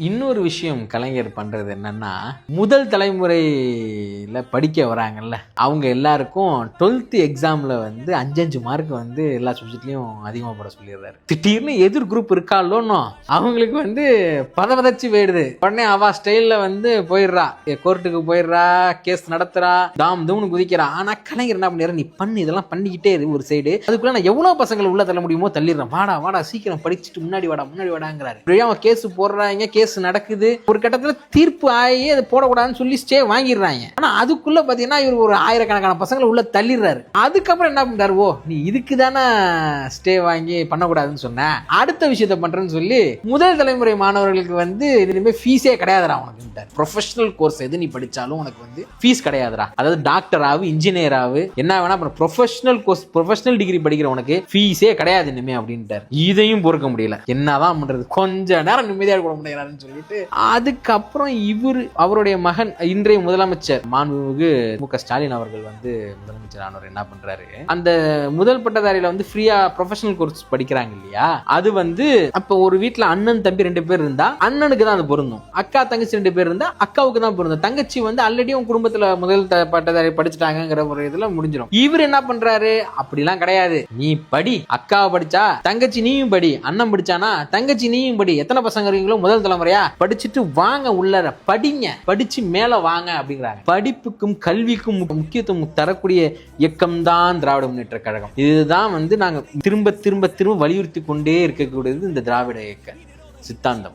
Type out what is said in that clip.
இன்னொரு விஷயம் கலைஞர் பண்றது என்னன்னா, முதல் தலைமுறையில படிக்க வராங்கல்ல, அவங்க எல்லாருக்கும் 12th எக்ஸாம்ல வந்து 5 மார்க் வந்து எல்லா சப்ஜெக்ட்லயும் அதிகமா போட சொல்லிடுறாரு. திடீர்னு எதிர் குரூப் இருக்காளோன்னு அவங்களுக்கு வந்து பதவதச்சு போயிடுது. உடனே அவ ஸ்டைல்ல வந்து போயிடுறா, கோர்ட்டுக்கு போயிடுறா, கேஸ் நடத்துறா, தாம் தூம்னு குதிக்கிறா. ஆனா கலைஞர் என்ன பண்ணிடுற, நீ பண்ணு, இதெல்லாம் பண்ணிக்கிட்டே இரு ஒரு சைடு, அதுக்குள்ள நான் எவ்வளவு பசங்களை உள்ள தள்ள முடியுமோ தள்ளிடுறேன், வாடா வாடா சீக்கிரம் படிச்சுட்டு முன்னாடி வாடாங்கிறாரு. அவன் கேஸ் போடுறாங்க, கேஸ் நடக்குது, ஒரு கட்டத்துல தீர்ப்பு ஆகி அது போடக்கூடாதுன்னு சொல்லி ஸ்டே வாங்கிடுறாங்க. ஆனா அதுக்குள்ள பாத்தீங்கன்னா இவர் ஒரு ஆயிரக்கணக்கான பசங்களை உள்ள தள்ளிடுறாரு. அதுக்கப்புறம் என்ன பண்றாரு, ஓ நீ இதுக்கு தானே ஸ்டே வாங்கி பண்ணக்கூடாதுன்னு சொன்ன, அடுத்த விஷயத்த பண்றேன்னு சொல்லி முதல் தலைமுறை மாணவர்களுக்கு வந்து இனிமே ஃபீஸே கிடையாதுடா உனக்கு, ப்ரொஃபஷனல் கோர்ஸ் எது நீ படிச்சாலும் உனக்கு வந்து ஃபீஸ் கிடையாதுடா, அதாவது டாக்டர் ஆகு, இன்ஜினியர் ஆகு, என்ன வேணா ப்ரொஃபஷனல் கோர்ஸ், ப்ரொஃபஷனல் டிகிரி படிக்கிற உனக்கு ஃபீஸே கிடையாது இனிமே அப்படின்ட்டார். இதையும் பொறுக்க முடியல, என்னதான் பண்றது, கொஞ்ச நேரம் நிம்மதியா கூட முடியாது சொல்லிட்டு அதுக்கப்புறம் அவருடைய மகன் இன்றைய முதலமைச்சர் மாண்புமிகு மு.க. ஸ்டாலின் அவர்கள் வந்து முதலமைச்சர் ஆனவர் என்ன பண்றாரு, அந்த முதல் பட்டதாரியில வந்து ஃப்ரீயா ப்ரொஃபஷனல் கோர்ஸ் படிக்கிறாங்க இல்லையா, அது வந்து அப்ப ஒரு வீட்டுல அண்ணன் தம்பி 2 பேர் இருந்தா அண்ணனுக்கு தான் அது பொருந்தும், அக்கா தங்கச்சி 2 பேர் இருந்தா அக்காவுக்கு தான் பொருந்தும், தங்கச்சி வந்து ஆல்ரெடி உங்க குடும்பத்துல முதல் பட்டதாரி படிச்சுட்டாங்கிற ஒரு இதுல முடிஞ்சிடும். இவர் என்ன பண்றாரு, அப்படிலாம் கிடையாது, நீ படி, அக்காவை படிச்சா தங்கச்சி நீயும் படி, அண்ணன் படிச்சானா தங்கச்சி நீயும் படி, எத்தனை பசங்க இருக்கீங்களோ முதல் தலைமுறையா படிச்சுட்டு வாங்க, உள்ளர படிங்க, படிச்சு மேல வாங்க அப்படிங்கிறாங்க. படிப்புக்கும் கல்விக்கும் முக்கியத்துவம் தரக்கூடிய இயக்கம் தான் திராவிட முன்னேற்ற கழகம். இதுதான் வந்து நாங்க திரும்ப திரும்ப திரும்ப வலியுறுத்தி கொண்டே இருக்கக்கூடியது இந்த திராவிட இயக்க சித்தாந்தம்.